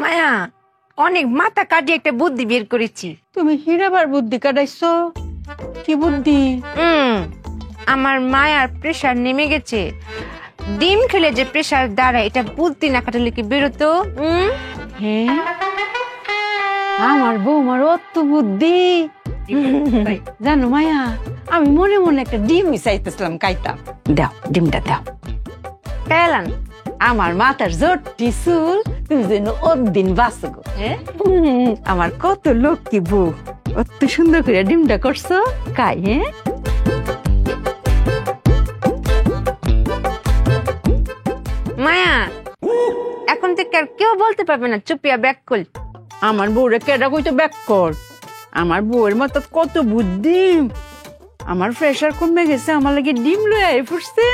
মায়া অনেক মাথা কাটিয়ে একটা বুদ্ধি বের করেছি। তুমি হিরাবার বুদ্ধি কাটাইছো? কি বুদ্ধি? আমার মায়ার প্রেসার নেমে গেছে, ডিম খেলে যে প্রেসার দাঁড়ায়, এটা বুদ্ধি না কাটালে কি বেরোতো? হ্যাঁ, আমার বৌমার অত বুদ্ধি। জানো মায়া, আমি মনে মনে একটা ডিম চাইতেছিলাম কাইতাম। দাও ডিমটা দাও। কেলান আমার মাথার জোরটি চুল, তুমি যেন দিন বাঁচো গো। হ্যাঁ, আমার কত লক্ষ্মী বউ, অত সুন্দর করে ডিমটা করছো কাই। হ্যাঁ, মায়া এখন থেকে আর কেউ বলতে পারবে না চুপিয়া ব্যাক কল। আমার বউরে কেডা কইতো ব্যাক কর? আমার বউয়ের মতো কত বুদ্ধি। আমার প্রেসার কমে গেছে, আমার লাগে ডিম লয়ে আই ফুটছে।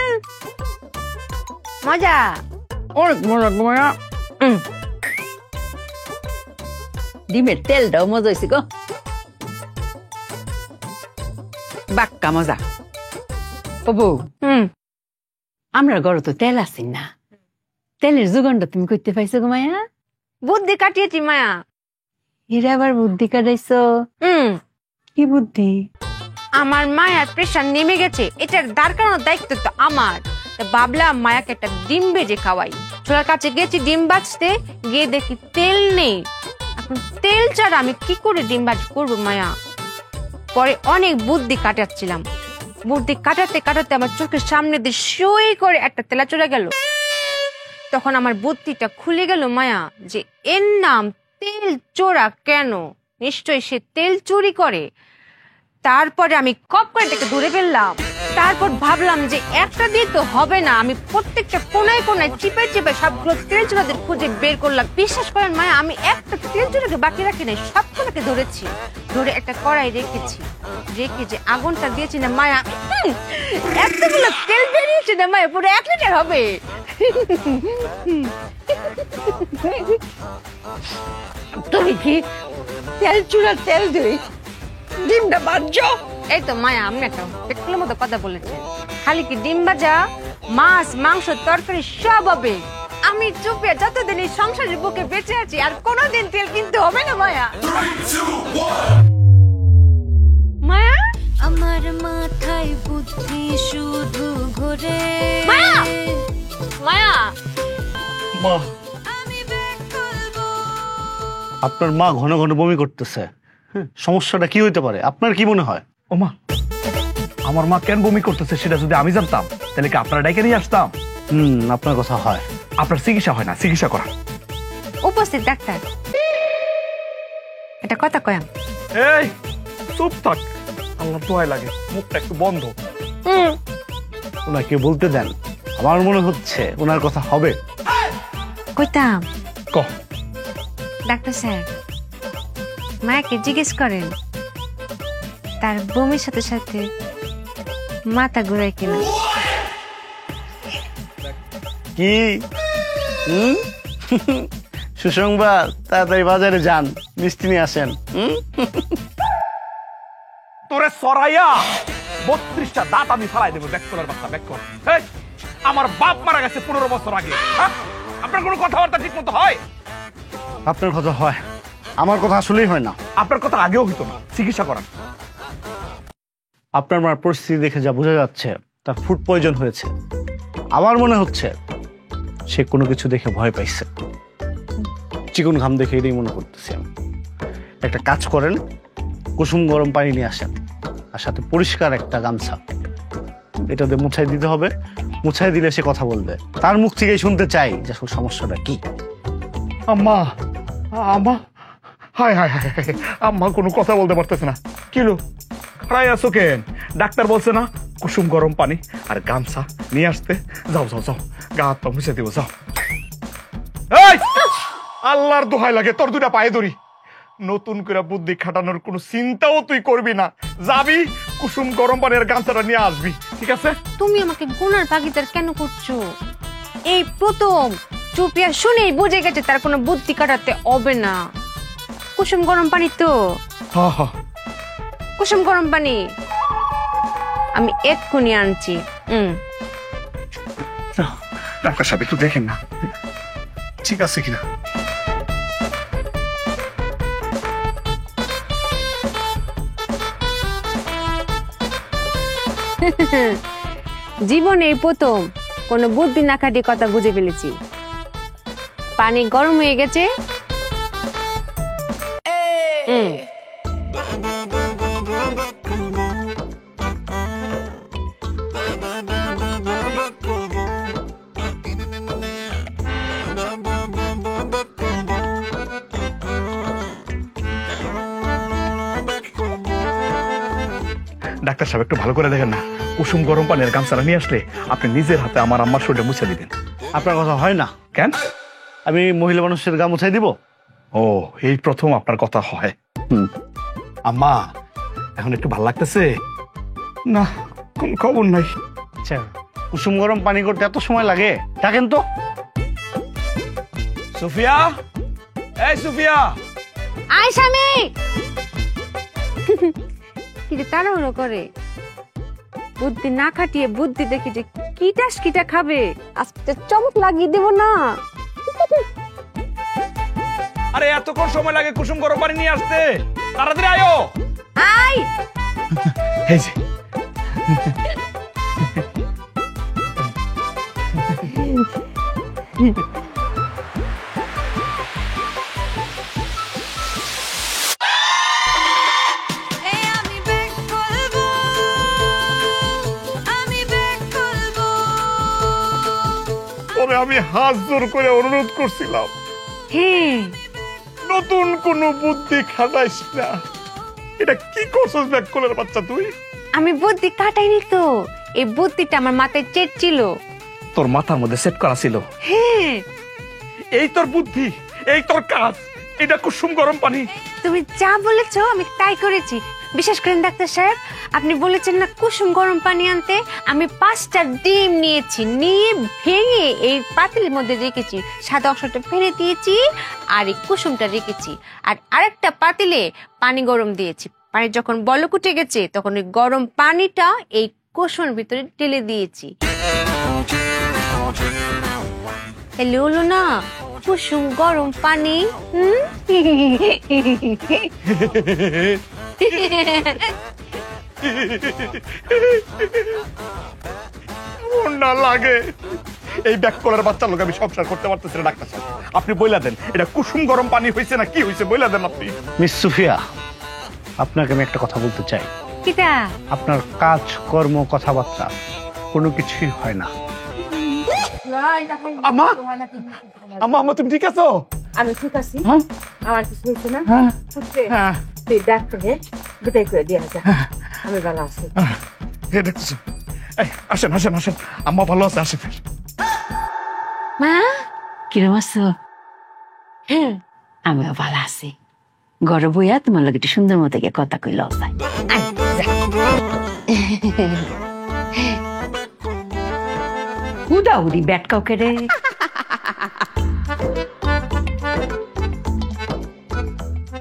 মজা অনেক মজা মায়া। ডিমের তেলটাও মজা হয়েছে গো, বাক্কা মজা। ও বউ, আমরা ঘরে তো তেল আছি না, তেলের যোগানটা তুমি করতে পাইছো গো মায়া? বুদ্ধি কাটিয়েছি মায়া। হীরা আবার বুদ্ধি কাটাইছো? কি বুদ্ধি? আমার মায়ার প্রেসার নেমে গেছে, এটার দাঁড়ানোর দায়িত্ব তো আমার। ভাবলাম মায়াকে একটা ডিম ভেজে খাওয়াই। চোরার কাছে গেছি ডিম ভাজতে, গিয়ে দেখি তেল নেই। এখন তেল ছাড়া আমি কি করে ডিম ভাজ করবো মায়া? পরে অনেক বুদ্ধি কাটাচ্ছিলাম, বুদ্ধি কাটাতে কাটাতে আমার চোখের সামনে দিয়ে সই করে একটা তেলা চলে গেল। তখন আমার বুদ্ধিটা খুলে গেল মায়া, যে এর নাম তেল চোরা কেন? নিশ্চয়ই সে তেল চুরি করে। তারপরে আমি কপ করে এটাকে ধরে ফেললাম। তারপর ভাবলাম যে একটা দিয়ে তো হবে না, আমি প্রত্যেকটা কোনায় কোনায় চিপে চিপে সবগুলো তেল চোরাদের খুঁজে বের করলাম। বিশ্বাস করেন মায়া, আমি একটা তেল চোরাকে বাকি রাখি নাই, সবগুলোকে ধরেছি। ধরে একটা কড়াই রেখেছি, রেখে যে আগুনটা দিয়েছি না মায়া, এতগুলো তেল বেরিয়েছে না মায়া, পুরো 1 লিটার হবে। তুমি কি তেল চুলার তেল দিই ডিমটা ভাজছো? এই তো মায়া, আমি একটা পেট্রোলের মতো কথা বলেছি। খালি কি ডিম ভাজা, মাছ মাংস তরকারি সব হবে। আমি চুপিয়া যতদিন এই সংসারের বুকে বেঁচে আছি আর কোনোদিন তেল কিনতে হবে না মায়া। মায়া, আমার মাথায় বুদ্ধি শুধু ঘোরে। মায়া, মায়া, মা, আপনার মা ঘন ঘন বমি করতেছে। সমস্যাটা কি হইতে পারে? আপনার কি মনে হয়? ও মা, আমার মা কেন বমি করতেছে সেটা যদি আমি জানতাম তাহলে কি আপনারা ডাইকে নিয়ে আসতাম? আপনার কথা হয়। আপনার চিকিৎসা হয় না, চিকিৎসা করা। উপস্থিত ডাক্তার, এটা কথা কয়াম। এই চুপ থাক, আল্লাহ দোয়াই লাগে, মুখটা একটু বন্ধ। ওনাকে বলতে দেন, আমার মনে হচ্ছে ওনার কথা হবে। কইতাম ক ডাক্তার স্যার, মায়াকে জিজ্ঞেস করেন তার বমির সাথে সাথে মাথা ঘুরায় কিনা। কি সুসংবাদ, তাড়াতাড়ি বাজারে যান, মিষ্টি নিয়ে আসেন। তোরে সরাইয়া 32টা দাঁত আমি ফেলাই দেবো। ব্যাক করার বাচ্চা, ব্যাক কর। এই, আমার বাপ মারা গেছে 15 বছর আগে। আপনার কোনো কথাবার্তা ঠিক মতো হয়? আপনার কথা হয়, আমার কথা আসলেই হয় না। আপনার কথা আগেও হইতো না, চিকিৎসা করান। আপনার মার পরিস্থিতি দেখে যা বোঝা যাচ্ছে, তার ফুড পয়জন হয়েছে। আমার মনে হচ্ছে সে কোনো কিছু দেখে ভয় পাইছে। চিকন ঘাম দেখে এটাই মনে করতেছি আমি। একটা কাজ করেন, কুসুম গরম পানি নিয়ে আসেন, আর সাথে পরিষ্কার একটা গামছা, এটা দিয়ে মুছাই দিতে হবে। মুছাই দিলে সে কথা বলবে। তার মুখ থেকেই শুনতে চাই যে আসলে সমস্যাটা কি। আম্মা, আম্মা, হায় হায় হায়, আম্মা কোনো কথা বলতে পারতেছে না। কিলো খাড়াই আছো কেন? ডাক্তার বলছে না কুসুম গরম পানি আর গামছা নিয়ে আসতে। যাও যাও যাও, গা হাত পা মুছে দিব, যাও। এই, আল্লাহর দোহাই লাগে, তোর দুটা পায়ে ধরি। নতুন করে বুদ্ধি খাটানোর কোনো চিন্তাও তুই করবি না। যাবি, কুসুম গরম পানি আর গামছাটা নিয়ে আসবি, ঠিক আছে? তুমি আমাকে গুনার ভাগিদার কেন করছো? এই প্রথম চুপিয়া শুনেই বুঝে গেছে তার কোনো বুদ্ধি কাটাতে হবে না। কুসুম গরম পানি তো, হ্যাঁ হ্যাঁ, কুসুম গরম পানি আমি এক্ষুনি আনছি। ডাক্তার সাহেব একটু দেখেন না ঠিক আছে কিনা। জীবনে এই প্রথম কোনো বুদ্ধি না খাটিয়ে কথা বুঝে ফেলেছি। পানি গরম হয়ে গেছে। ডাক্তার সাহেব একটু ভালো করে দেখেন না, কুসুম গরম পানির গামছাটা নিয়ে আসলে আপনি নিজের হাতে আমার আম্মার শরীরটা মুছে দিবেন। আপনার কথা হয় না। কেন? আমি মহিলা মানুষের গা মুছাই দিব? ও, এই প্রথম আপনার কথা হয়। আম্মা এখন একটু ভাল লাগতেছে না? কোন খবর নাই। আচ্ছা, কুসুম গরম পানি করতে এত সময় লাগে? ডাকেন তো। সুফিয়া, এই সুফিয়া। আয় স্বামী। কি যে তাড়াহুড়ো করে, বুদ্ধি না খাটিয়ে বুদ্ধি দেখি যে কিটা খাবে, আজকে চমক লাগিয়ে দেব না। আরে এতক্ষণ সময় লাগে কুসুম গরম পানি নিয়ে আসতে? তাড়াতাড়ি আয়ো। আয়। এই যে আমি ব্যাক করবো, আমি ব্যাক করবো। তবে আমি হাত জোর করে অনুরোধ করছিলাম, হ্যাঁ, নতুন কোন বুদ্ধি খাটাইস না। এটা কি করছস ব্যাক কলের বাচ্চা তুই? আমি বুদ্ধি কাটাইনি তো, এই বুদ্ধিটা আমার মাথায় চেট ছিল। তোর মাথার মধ্যে সেট করা ছিল। হ্যাঁ, এই তোর বুদ্ধি, এই তোর কাজ, এটা কুসুম গরম পানি। তুমি যা বলেছো আমি তাই করেছি। বিশেষ করেন ডাক্তার সাহেব, আপনি বলেছেন না কুসুম গরম পানি আনতে, আমি 5টা ডিম নিয়েছি, নিয়ে ভেঙে এই পাতিলের মধ্যে রেখেছি, সাদা অংশটা ফেলে দিয়েছি আর এই কুসুমটা রেখেছি, আর আরেকটা পাতিলে পানি গরম দিয়েছি। পানি যখন বলক উঠে গেছে তখন ওই গরম পানিটা এই কুসুমের ভিতরে ঢেলে দিয়েছি। তাহলে হলো না কুসুম গরম পানি। না লাগে এই ব্যাক কলের বাচ্চার লোক আমি সংসার করতে পারতেছি না। ডাক্তার সাহেব আপনি বইলা দেন, এটা কুসুম গরম পানি হয়েছে না কি হয়েছে, বইলা দেন আপনি। মিস সুফিয়া, আপনাকে আমি একটা কথা বলতে চাই। কিটা? আপনার কাজ কর্ম কথাবার্তা কোনো কিছুই হয় না। আম্মা, আম্মা, আম্মা তুমি ঠিক আছো? আমি ঠিক আছি। হ্যাঁ? আমার কিছু হয়েছে না? হচ্ছে হ্যাঁ, তুই ডাক্তারে বিদায় করে দিয়ে যা। আমি ভালো আছি। এই দেখতেছো। এই, আসেন আসেন আসেন, আম্মা ভালো আছে, আসেন। মা, কিরম আছো? আমিও ভালো আছি। ঘরে বইয়া তোমার লগে একটু সুন্দর মতো গিয়ে কথা কইল যায়। উদাউরি ব্যাট কাউকে রে।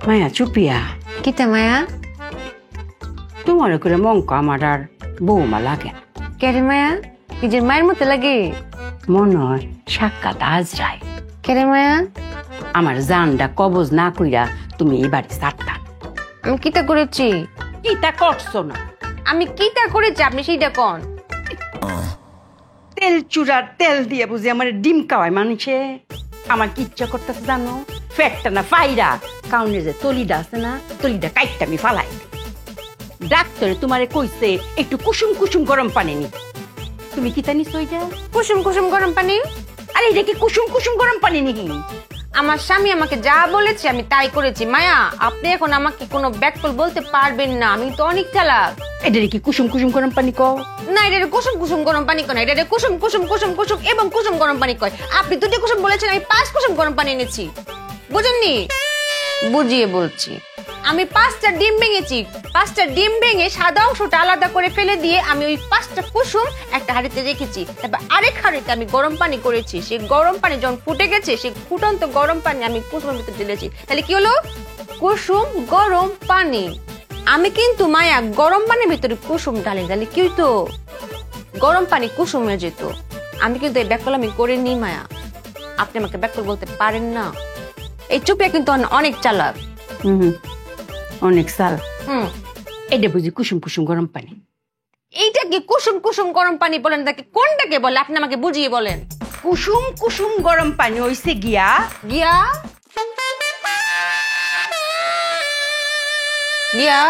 মায়া চুপিয়া, কিটা মায়া? তোমার করে মঙ্ক আমার আর বৌমা লাগে না। কেরে মায়া? নিজের মায়ের মতো লাগে? মনে হয় সাক্ষাৎ আজরায়। কেরে মায়া? আমার জানটা কবজ না কইরা তুমি এই বাড়ি ছাড়তা। আমি কিটা করেছি? কিটা করছো না? আমি কিটা করেছি আপনি সেইটা কোন? তেল চূড়ার তেল দিয়ে বুঝি আমার ডিম খাওয়ায় মানুষে। আমার কি ইচ্ছা করতেছে জানো? ফ্যাটটা না ফাইরা কাউনে যে তলিটা আছে না, তলিটা কাইটটা আমি ফালাই। ডাক্তারে তোমারে কইছে একটু কুসুম কুসুম গরম পানি নি। তুমি কিতা নিছো ওইটা? কুসুম কুসুম গরম পানি? আরে এটা কি কুসুম কুসুম গরম পানি নাকি? আমার স্বামী আমাকে যা বলেছে আমি তাই করেছি। মায়া, আপনি এখন আমাকে কোনো ব্যাককল বলতে পারবেন না, আমি তো অনেক চালাক। এটা কি কুসুম কুসুম গরম পানি কও? না, এটা কুসুম কুসুম গরম পানি কয় না, এটা কুসুম কুসুম কুসুম কুসুম এবং কুসুম গরম পানি কয়। আপনি 2টি কুসুম বলেছেন, আমি 5 কুসুম গরম পানি এনেছি। বুঝেননি? বুঝিয়ে বলছি। আমি 5টা ডিম ভেঙেছি, 5টা ডিম ভেঙে সাদা অংশটা আলাদা করে ফেলে দিয়ে আমি ওই 5টা কুসুম একটা হাঁড়িতে রেখেছি। তারপর আরেক হাঁড়িতে আমি গরম পানি করেছি। সেই গরম পানি যখন ফুটে গেছে, সেই ফুটন্ত গরম পানি আমি কুসুমের ভিতরে ঢেলেছি। তাহলে কি হলো? কুসুম গরম পানি। আমি কিন্তু মায়া গরম পানির ভিতরে কুসুম ঢালি, তাহলে কি হইতো? গরম পানি কুসুম হয়ে যেত। আমি কিন্তু এই ব্যাককল আমি করিনি মায়া, আপনি আমাকে ব্যাককল বলতে পারেন না। এই চুপিয়া কিন্তু অনেক চালাক। অনেক সাল। হুম, এটা বুঝি কুসুম কুসুম গরম পানি। এইটা কি কুসুম কুসুম গরম পানি বলেন তাকে কোনটাকে বলে আপনি আমাকে বুঝিয়ে বলেন। কুসুম কুসুম গরম পানি হইছে গিয়া গিয়া গিয়া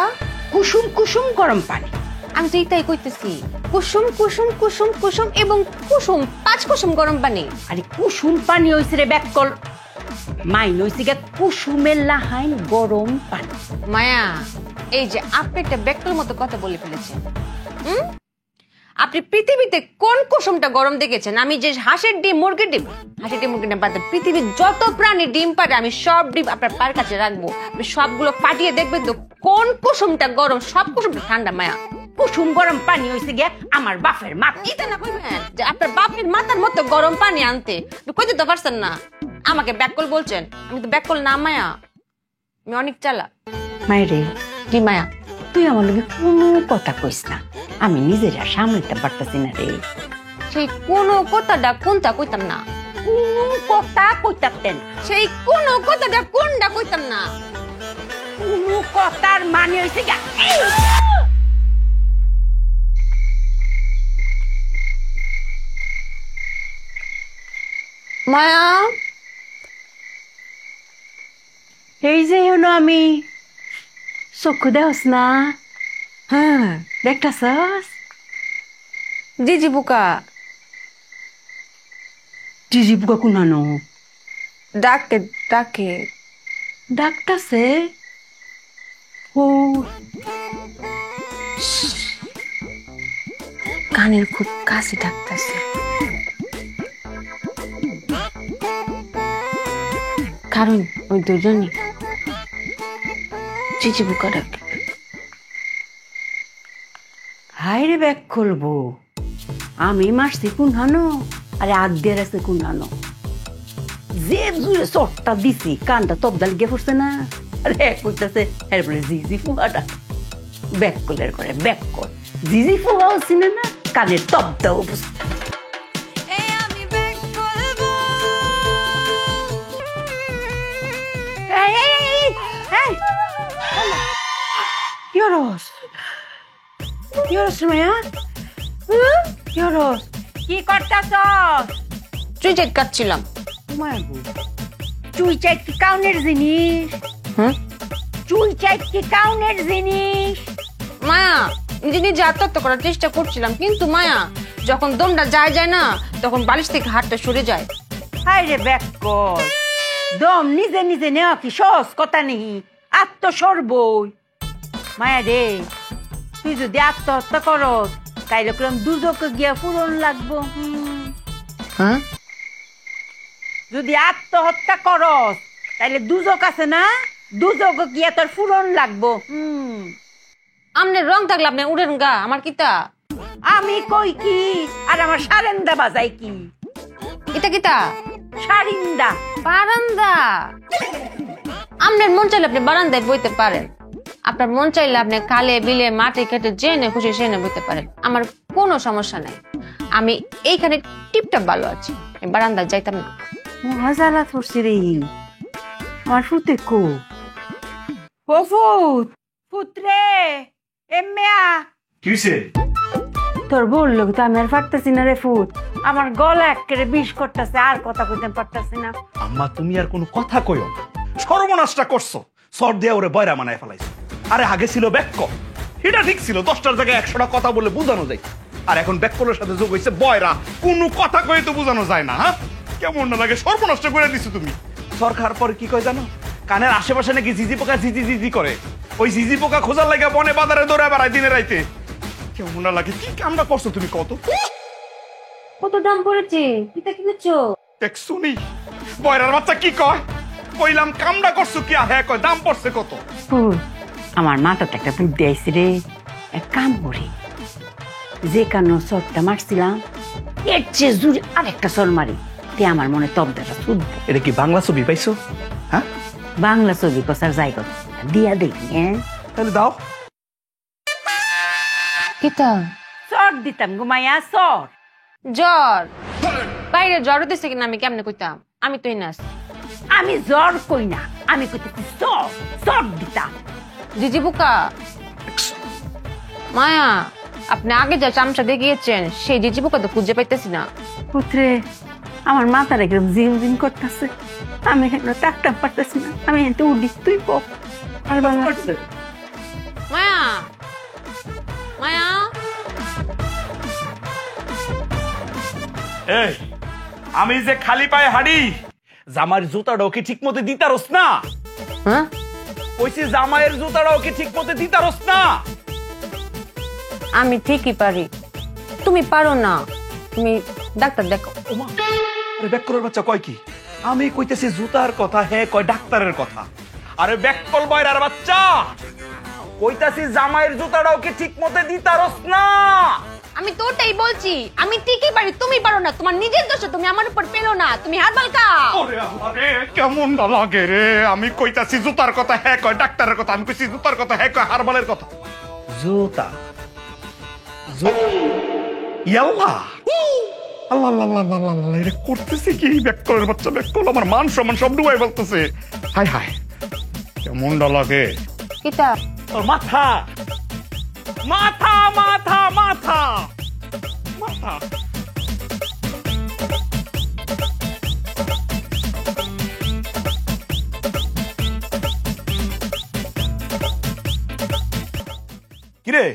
কুসুম কুসুম গরম পানি। আমি তো এটাই কইতেছি, কুসুম কুসুম কুসুম কুসুম এবং কুসুম 5 কুসুম গরম পানি। আরে কুসুম পানি হইছে রে ব্যাককল, মাইন হইছে গিয়া কুসুমের লাহাইন গরম পানি। মায়া, এই যে আপনি একটা ব্যাকল মতো কথা বলে ফেলেছেন। আপনি পৃথিবীতে কোন কুসুমটা গরম দেখেছেন? আমি যে হাঁসের ডিম মুরগির ডিম পাতে পৃথিবীর যত প্রাণী ডিম পারে আমি সব ডিম আপনার পার কাছে রাখবো, আপনি সবগুলো ফাটিয়ে দেখবেন তো কোন কুসুমটা গরম, সব কুসুমটা ঠান্ডা। মায়া, কুসুম গরম পানি হইছে গিয়া আমার বাপের মাথা। এটা না কইবেন যে আপনার বাপের মাথার মতো গরম পানি আনতে, আপনি কইতে তো পারছেন না। আমাকে ব্যাকল বলছেন, আমি তো ব্যাকল না মায়া, আমি অনেক চালাক। মাইরে কি মায়া? তুই আমার লগে কোনো কথা কইস না, আমি নিজেরা সামলাইতে পারতাছি না রে। সেই কোন কথাটা কোনটা কইতাম না, কোনো কথা কইতাতেন, সেই কোন কথাটা কোনটা কইতাম না। কোনো কথার মানে হইছে গিয়া মায়া, এই যে হলো আমি চক্ষু দেহস না, হ্যাঁ দেখতাছস? জিজি বুকা জিজি বুকা কুনানো ডাকে ডাকে ডাকতাছে। ও কানের খুব কাছে ডাকতেছে। কারণ ওই দুজনই জিজি বুকা ডাকে। হাই রে ব্যাগ খুলবো, আমি মারছি কুনানো, আরে আদ্যের আছে কুনানো, যে জুড়ে চটটা দিছি কানটা তবদাল গিয়ে পড়ছে না। আরে এক কইতাছে এরপরে জিজি ফুয়াটা ব্যাগ কলের করে ব্যাগ কল, জিজি ফুয়াও চিনে না, কানের তবদাও বুঝতে। এই আমি ব্যাক করবো এই এই এই এই কি হরস, কি হরস মায়া, কি হরস, কি করতাছস? তুই চেক কাটছিলাম। চুই চাই কি কাউনের জিনিস? হুম, চুই চাই কি কাউনের জিনিস? মায়া নিজে নিজে আত্মহত্যা করার চেষ্টা করছিলাম, কিন্তু মায়া যখন দমটা যায় না তখন বালিশ থেকে হাতটা সরে যায়। হাই রে ব্যাককল, দম নিজে নিজে নেওয়া কি সহজ কথা নেই, আত্মসর্বই। মায়া রে, তুই যদি আত্মহত্যা করস তাইলে কিরম দুজকে গিয়া পূরণ লাগবো। হ্যাঁ, যদি আত্মহত্যা করস তাইলে দুজক আছে না, দুজক গিয়া তোর পূরণ লাগবো। আমনে রং থাকলে আপনি উড়েন গা, আমার কিতা? আমি কই কি আর আমার সারেন্দা বাজাই কি? এটা কিতা? সারিন্দা। বারান্দা। আপনার মন চাইলে আপনি বারান্দায় বইতে পারেন, আপনার মন চাইলে আপনি খালে বিলে মাঠে খেটে জেনে খুশি সেনে বইতে পারেন, আমার কোনো সমস্যা নাই। আমি এইখানে টিপটাপ ভালো আছি, আমি বারান্দায় যাইতাম না। মহাজালা ধরছি রে, আমার ফুতে কো? ও ফুত, ফুতরে এম্মেয়া, কি হইছে? তোর বললো তো আমি আর পারতেছি না রে ফুত, আমার গলা একেবারে বিষ করতেছে, আর কথা কইতে পারতেছি না। আম্মা তুমি আর কোনো কথা কইও না, সর্বনাশটা করছো, সর দিয়া ওরে বয়রা মানায় ফেলাইছো। আরে আগে ছিল ব্যাক্য, এটা ঠিক ছিল, 10টার জায়গায় 100টা কথা বলে বোঝানো যায়, আর এখন ব্যাক্যলের সাথে যোগ হইছে বয়রা, কোনো কথা কয়ে তো বোঝানো যায় না। হ্যাঁ, কেমন না লাগে, সর্বনষ্ট করে দিছো তুমি। সরকার পরে কি কয় জানো? কানের আশেপাশে নাকি জিজি পোকা জিজি জিজি করে, ওই জিজি পোকা খোঁজার লাগে বনে বাজারে দৌড়ে বেড়ায় দিনে রাইতে। কেমন না লাগে, কি কামটা করছো তুমি কত? কত দাম পড়েছে? কিতা কিনেছো? দেখ শুনি বয়রার বাচ্চা কি কয়, কইলাম কামটা করছো কি, হ্যাঁ কয় দাম পড়ছে কত। ফুত, আমার মাথাতে একটা বুদ্ধি আইছে রে, এক কাম করি, যে কানো চটটা মারছিলাম এর চেয়ে জুড়ে আরেকটা চল মারি, তে আমার মনে তবদাটা শুনবো। এটা কি বাংলা ছবি পাইছো? হ্যাঁ, বাংলা ছবি কষার জায়গা দিয়া দেখি। হ্যাঁ তাহলে দাও। কিতা? চট দিতাম ঘুমাইয়া, চট। জ্বর? বাইরে জ্বর হতেছে কিনা আমি কেমনে কইতাম? আমি তো নাস। আমি জ্বর কই না, আমি কইতেছি চট, চট দিতাম। জিজি বুকা, মায়া আপনি আগে যা চামচা দেখিয়েছেন সেই জিজি পোকা তো খুঁজে পাইতেছি না। পুত্রে আমার মাথার একদম জিম জিম করতেছে, আমি এখানে টাকটাক পারতেছি না, আমি এখানে উঠি, তুই পক। আর বাবা মায়া, মায়া, এই আমি যে খালি পায়ে হাঁড়ি, জামার জুতাটাও কি ঠিক মতো দিতারস না? হ্যাঁ কইছি জামাইয়ের জুতাটাও কি ঠিক মতো দিতারস না? আমি ঠিকই পারি, তুমি পারো না। তুমি ডাক্তার দেখো। ওমা, আরে ব্যাককলের বাচ্চা কয় কি? আমি কইতেছি জুতার কথা, হে কয় ডাক্তারের কথা। আরে ব্যাককল বয়রার বাচ্চা, কইতাছি জামাইয়ের জুতাটাও কি ঠিক মতো দিতারস না? আমি তো ওটাই বলছি, আমি ঠিকই পারি, তুমি পারো না। তোমার নিজের দোষ, তুমি আমার উপর পেলো না, তুমি হারবাল খাও। ওরে আল্লাহ রে, কেমন লাগে রে। আমি কইতাছি জুতার কথা, হে কয় ডাক্তারের কথা। আমি কইছি জুতার কথা, হে কয় হারবালের কথা। জুতা ইয়াল্লাহ, আল্লাহ আল্লাহ আল্লাহ আল্লাহ আল্লাহ, এটা করতেছে কি ব্যাককলের বাচ্চা? ব্যাককল আমার মান সম্মান সব ডুবাই বলতেছে। হায় হায়, কেমনটা লাগে। কিতা? তোর মাথা মাথা মাথা মাথা মাথা। কিরে,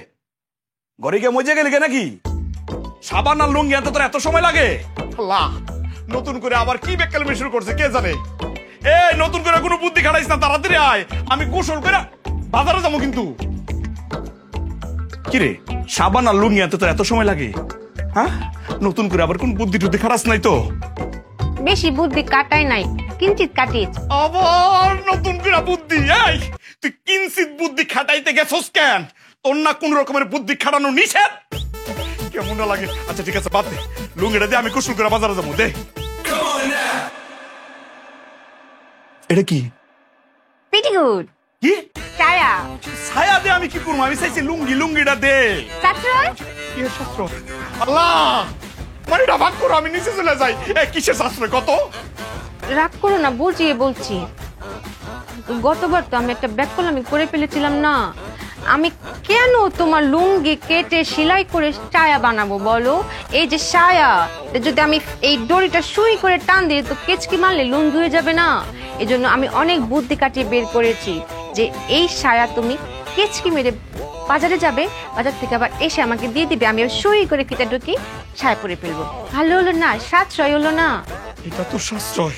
ঘরে গিয়ে মজে গেলি নাকি? সাবান আর লুঙ্গি আনতে তোর এত সময় লাগে? আল্লাহ, নতুন করে আবার কি বেকালমি শুরু করছে কে জানে। এই নতুন করে কোনো বুদ্ধি খাটাইছ না, তাড়াতাড়ি আয়, আমি গোসল করে বাজারে যাবো। কিন্তু কিরে, সাবান আর লুঙ্গি আনতে তোর এত সময় লাগে? হ্যাঁ, নতুন করে আবার কোন বুদ্ধি টুদ্ধি খাটাস নাই তো? বেশি বুদ্ধি কাটাই নাই, কিঞ্চিত কাটিয়েছি। আবার নতুন করে বুদ্ধি? এই তুই কিঞ্চিত বুদ্ধি খাটাইতে গেছস কেন? তোর না কোন রকমের বুদ্ধি খাটানো নিষেধ? কেমন লাগে? আচ্ছা ঠিক আছে, বাদ দে, লুঙ্গিটা দে, আমি গোসল করে বাজারে যাবো। দে। এটা কি? পেটিকুট, কি ছায়া, ছায়া দে? আমি কি করবো? আমি চাইছি লুঙ্গি, লুঙ্গিটা দে। ছাত্র, কি শাস্ত্র? আল্লাহ, মানে এটা ভাগ করো, আমি নিচে চলে যাই। কিসের শাস্ত্র কত? রাগ করো না, বুঝিয়ে বলছি। গতবার তো আমি একটা ব্যাককল করে ফেলেছিলাম না। আমি কেন তোমার লুঙ্গি কেটে সেলাই করে ছায়া বানাবো বলো? এই যে ছায়া, যদি আমি এই দড়িটা সুই করে টান দিই তো কেচকি মারলে লুঙ্গি হয়ে যাবে না। এই জন্য আমি অনেক বুদ্ধি কাটিয়ে বের করেছি যে এই ছায়া তুমি কেচকি মেরে বাজারে যাবে, বাজার থেকে আবার এসে আমাকে দিয়ে দিবে, আমি সুই করে কেটে ঢুকি ছায়া পরে ফেলবো। ভালো হলো না? সাশ্রয় হলো না? এটা তো সাশ্রয়।